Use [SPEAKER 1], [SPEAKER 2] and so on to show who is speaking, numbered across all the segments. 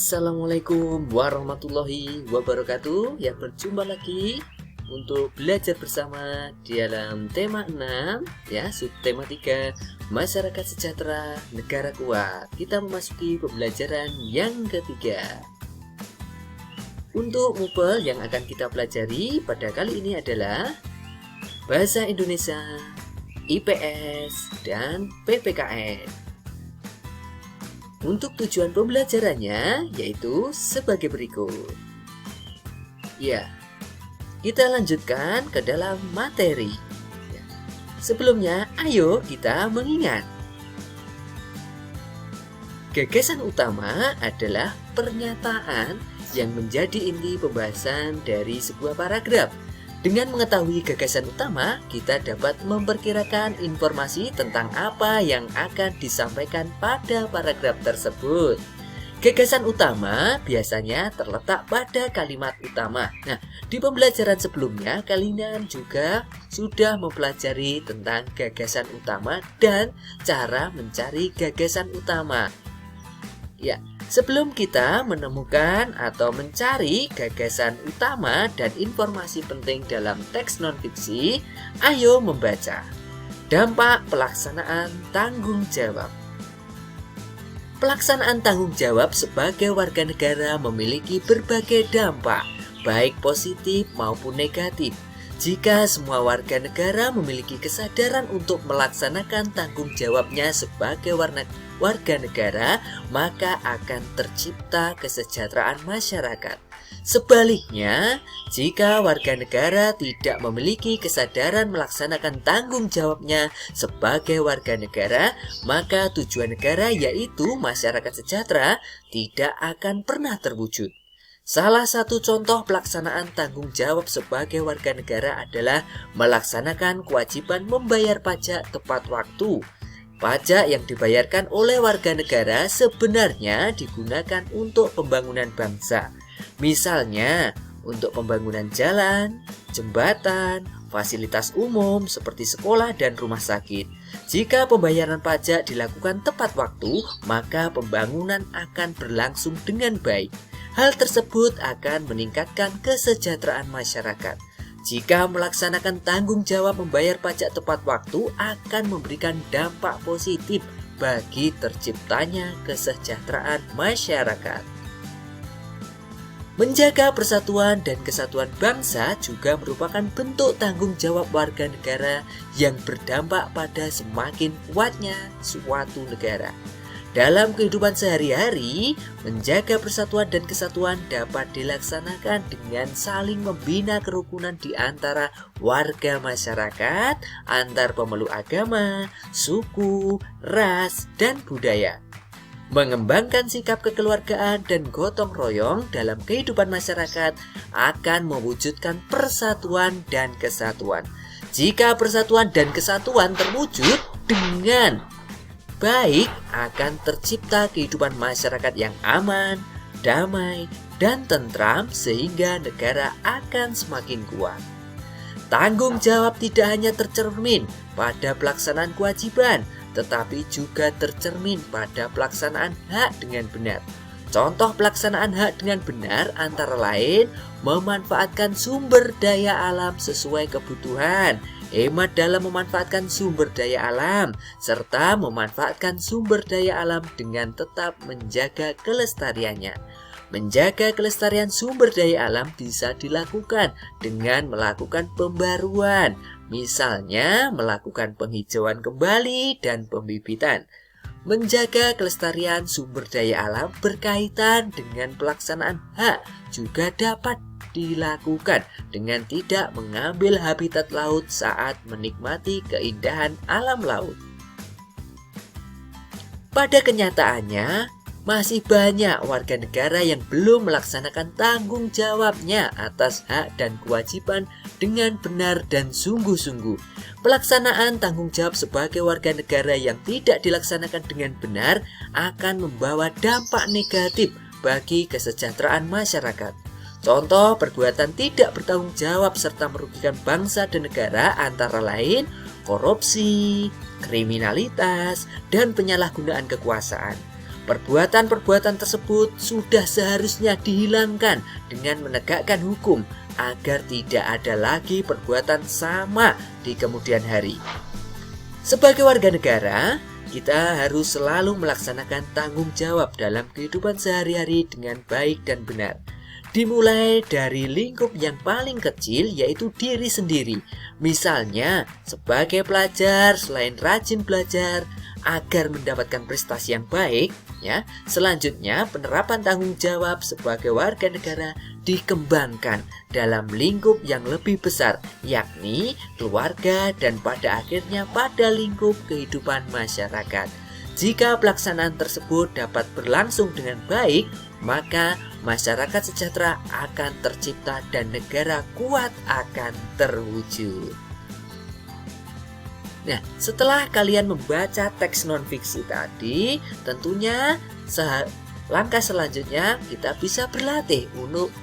[SPEAKER 1] Assalamualaikum warahmatullahi wabarakatuh. Ya, berjumpa lagi untuk belajar bersama di dalam tema 6 ya, subtema 3 masyarakat sejahtera negara kuat. Kita memasuki pembelajaran yang ketiga. Untuk mupel yang akan kita pelajari pada kali ini adalah bahasa Indonesia, IPS, dan PPKN. Untuk tujuan pembelajarannya yaitu sebagai berikut. Ya, kita lanjutkan ke dalam materi. Ya. Sebelumnya, ayo kita mengingat. Gagasan utama adalah pernyataan yang menjadi inti pembahasan dari sebuah paragraf. Dengan mengetahui gagasan utama, kita dapat memperkirakan informasi tentang apa yang akan disampaikan pada paragraf tersebut. Gagasan utama biasanya terletak pada kalimat utama. Nah, di pembelajaran sebelumnya, kalian juga sudah mempelajari tentang gagasan utama dan cara mencari gagasan utama. Ya, sebelum kita menemukan atau mencari gagasan utama dan informasi penting dalam teks non-fiksi, ayo membaca. Dampak pelaksanaan tanggung jawab. Pelaksanaan tanggung jawab sebagai warga negara memiliki berbagai dampak, baik positif maupun negatif. Jika semua warga negara memiliki kesadaran untuk melaksanakan tanggung jawabnya sebagai warga negara, maka akan tercipta kesejahteraan masyarakat. Sebaliknya, jika warga negara tidak memiliki kesadaran melaksanakan tanggung jawabnya sebagai warga negara, maka tujuan negara yaitu masyarakat sejahtera tidak akan pernah terwujud. Salah satu contoh pelaksanaan tanggung jawab sebagai warga negara adalah melaksanakan kewajiban membayar pajak tepat waktu. Pajak yang dibayarkan oleh warga negara sebenarnya digunakan untuk pembangunan bangsa. Misalnya, untuk pembangunan jalan, jembatan, fasilitas umum seperti sekolah dan rumah sakit. Jika pembayaran pajak dilakukan tepat waktu, maka pembangunan akan berlangsung dengan baik. Hal tersebut akan meningkatkan kesejahteraan masyarakat. Jika melaksanakan tanggung jawab membayar pajak tepat waktu akan memberikan dampak positif bagi terciptanya kesejahteraan masyarakat. Menjaga persatuan dan kesatuan bangsa juga merupakan bentuk tanggung jawab warga negara yang berdampak pada semakin kuatnya suatu negara. Dalam kehidupan sehari-hari, menjaga persatuan dan kesatuan dapat dilaksanakan dengan saling membina kerukunan di antara warga masyarakat, antar pemeluk agama, suku, ras, dan budaya. Mengembangkan sikap kekeluargaan dan gotong royong dalam kehidupan masyarakat akan mewujudkan persatuan dan kesatuan. Jika persatuan dan kesatuan terwujud dengan baik, akan tercipta kehidupan masyarakat yang aman, damai, dan tentram sehingga negara akan semakin kuat. Tanggung jawab tidak hanya tercermin pada pelaksanaan kewajiban, tetapi juga tercermin pada pelaksanaan hak dengan benar. Contoh pelaksanaan hak dengan benar antara lain memanfaatkan sumber daya alam sesuai kebutuhan, hemat dalam memanfaatkan sumber daya alam, serta memanfaatkan sumber daya alam dengan tetap menjaga kelestariannya. Menjaga kelestarian sumber daya alam bisa dilakukan dengan melakukan pembaruan, misalnya melakukan penghijauan kembali dan pembibitan. Menjaga kelestarian sumber daya alam berkaitan dengan pelaksanaan hak juga dapat dilakukan dengan tidak mengambil habitat laut saat menikmati keindahan alam laut. Pada kenyataannya, masih banyak warga negara yang belum melaksanakan tanggung jawabnya atas hak dan kewajiban dengan benar dan sungguh-sungguh. Pelaksanaan tanggung jawab sebagai warga negara yang tidak dilaksanakan dengan benar akan membawa dampak negatif bagi kesejahteraan masyarakat. Contoh perbuatan tidak bertanggung jawab serta merugikan bangsa dan negara antara lain korupsi, kriminalitas, dan penyalahgunaan kekuasaan. Perbuatan-perbuatan tersebut sudah seharusnya dihilangkan dengan menegakkan hukum agar tidak ada lagi perbuatan sama di kemudian hari. Sebagai warga negara, kita harus selalu melaksanakan tanggung jawab dalam kehidupan sehari-hari dengan baik dan benar. Dimulai dari lingkup yang paling kecil, yaitu diri sendiri. Misalnya, sebagai pelajar, selain rajin belajar agar mendapatkan prestasi yang baik, ya, selanjutnya penerapan tanggung jawab sebagai warga negara dikembangkan dalam lingkup yang lebih besar, yakni keluarga dan pada akhirnya pada lingkup kehidupan masyarakat. Jika pelaksanaan tersebut dapat berlangsung dengan baik, maka masyarakat sejahtera akan tercipta dan negara kuat akan terwujud. Nah, setelah kalian membaca teks non-fiksi tadi, tentunya langkah selanjutnya kita bisa berlatih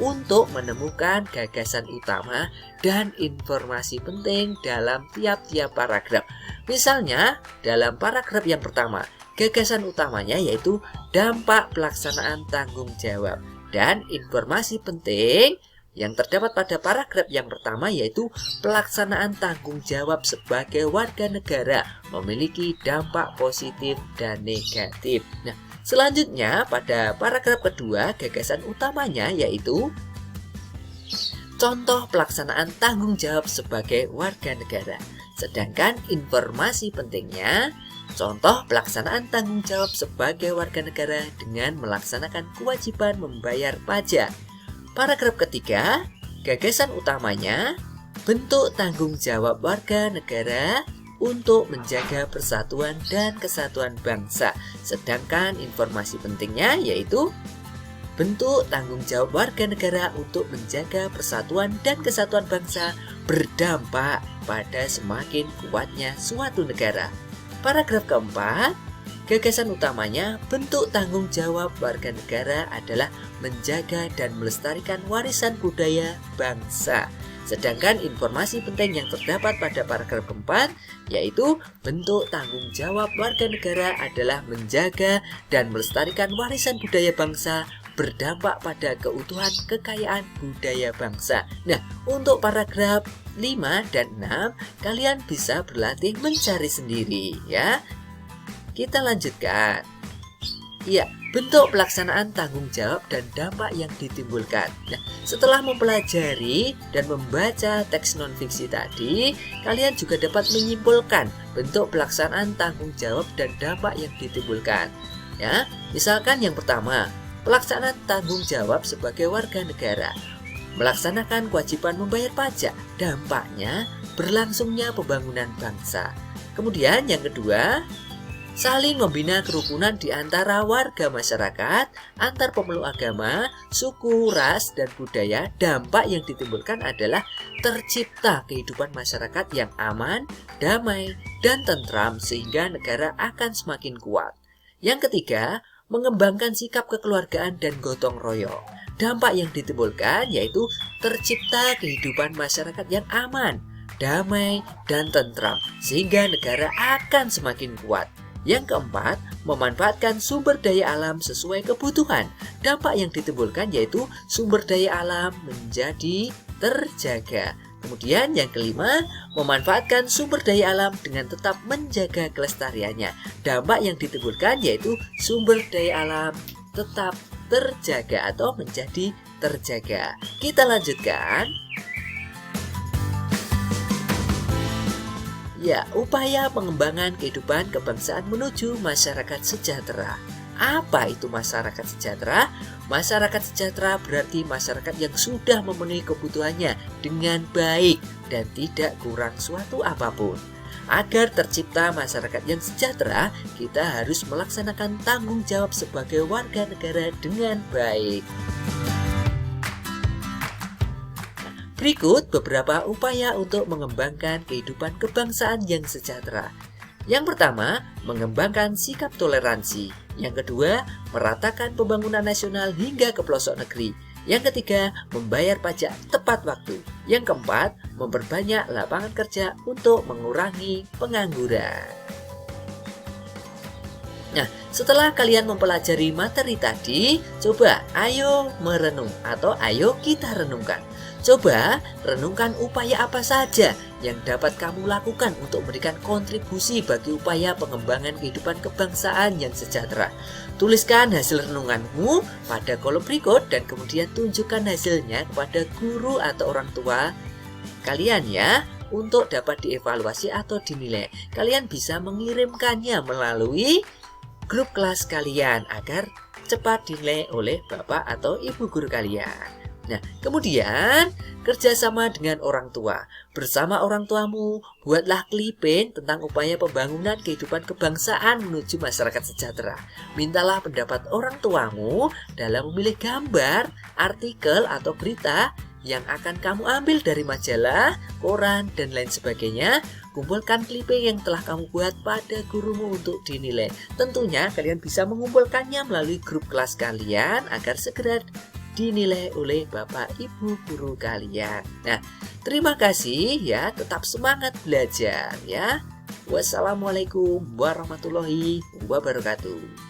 [SPEAKER 1] untuk menemukan gagasan utama dan informasi penting dalam tiap-tiap paragraf. Misalnya, dalam paragraf yang pertama, gagasan utamanya yaitu dampak pelaksanaan tanggung jawab. Dan informasi penting yang terdapat pada paragraf yang pertama yaitu pelaksanaan tanggung jawab sebagai warga negara memiliki dampak positif dan negatif. Nah, selanjutnya pada paragraf kedua gagasan utamanya yaitu contoh pelaksanaan tanggung jawab sebagai warga negara. Sedangkan informasi pentingnya contoh pelaksanaan tanggung jawab sebagai warga negara dengan melaksanakan kewajiban membayar pajak. Paragraf ketiga, gagasan utamanya bentuk tanggung jawab warga negara untuk menjaga persatuan dan kesatuan bangsa. Sedangkan informasi pentingnya yaitu bentuk tanggung jawab warga negara untuk menjaga persatuan dan kesatuan bangsa berdampak pada semakin kuatnya suatu negara. Paragraf keempat, gagasan utamanya bentuk tanggung jawab warga negara adalah menjaga dan melestarikan warisan budaya bangsa. Sedangkan informasi penting yang terdapat pada paragraf keempat yaitu bentuk tanggung jawab warga negara adalah menjaga dan melestarikan warisan budaya bangsa berdampak pada keutuhan kekayaan budaya bangsa. Nah, untuk paragraf 5 dan 6 kalian bisa berlatih mencari sendiri ya. Kita lanjutkan. Ya, bentuk pelaksanaan tanggung jawab dan dampak yang ditimbulkan. Nah, setelah mempelajari dan membaca teks non-fiksi tadi, kalian juga dapat menyimpulkan bentuk pelaksanaan tanggung jawab dan dampak yang ditimbulkan. Ya, misalkan yang pertama, pelaksanaan tanggung jawab sebagai warga negara. Melaksanakan kewajiban membayar pajak, dampaknya berlangsungnya pembangunan bangsa. Kemudian yang kedua, saling membina kerukunan di antara warga masyarakat, antar pemeluk agama, suku, ras, dan budaya. Dampak yang ditimbulkan adalah tercipta kehidupan masyarakat yang aman, damai, dan tentram sehingga negara akan semakin kuat. Yang ketiga, mengembangkan sikap kekeluargaan dan gotong royong. Dampak yang ditimbulkan yaitu tercipta kehidupan masyarakat yang aman, damai, dan tentram sehingga negara akan semakin kuat. Yang keempat, memanfaatkan sumber daya alam sesuai kebutuhan. Dampak yang ditimbulkan yaitu sumber daya alam menjadi terjaga. Kemudian yang kelima, memanfaatkan sumber daya alam dengan tetap menjaga kelestariannya. Dampak yang ditimbulkan yaitu sumber daya alam tetap terjaga atau menjadi terjaga. Kita lanjutkan. Ya, upaya pengembangan kehidupan kebangsaan menuju masyarakat sejahtera. Apa itu masyarakat sejahtera? Masyarakat sejahtera berarti masyarakat yang sudah memenuhi kebutuhannya dengan baik dan tidak kurang suatu apapun. Agar tercipta masyarakat yang sejahtera, kita harus melaksanakan tanggung jawab sebagai warga negara dengan baik. Berikut beberapa upaya untuk mengembangkan kehidupan kebangsaan yang sejahtera. Yang pertama, mengembangkan sikap toleransi. Yang kedua, meratakan pembangunan nasional hingga ke pelosok negeri. Yang ketiga, membayar pajak tepat waktu. Yang keempat, memperbanyak lapangan kerja untuk mengurangi pengangguran. Nah, Setelah kalian mempelajari materi tadi, coba ayo merenung atau ayo kita renungkan. Coba renungkan upaya apa saja yang dapat kamu lakukan untuk memberikan kontribusi bagi upaya pengembangan kehidupan kebangsaan yang sejahtera. Tuliskan hasil renunganmu pada kolom berikut dan kemudian tunjukkan hasilnya kepada guru atau orang tua kalian ya, untuk dapat dievaluasi atau dinilai. Kalian bisa mengirimkannya melalui grup kelas kalian agar cepat dinilai oleh bapak atau ibu guru kalian. Nah, kemudian kerjasama dengan orang tua. Bersama orang tuamu, buatlah clipping tentang upaya pembangunan kehidupan kebangsaan menuju masyarakat sejahtera. Mintalah pendapat orang tuamu dalam memilih gambar, artikel, atau berita yang akan kamu ambil dari majalah, koran, dan lain sebagainya. Kumpulkan clipping yang telah kamu buat pada gurumu untuk dinilai. Tentunya kalian bisa mengumpulkannya melalui grup kelas kalian agar segera dinilai oleh bapak ibu guru kalian. Nah, terima kasih ya, tetap semangat belajar ya. Wassalamualaikum warahmatullahi wabarakatuh.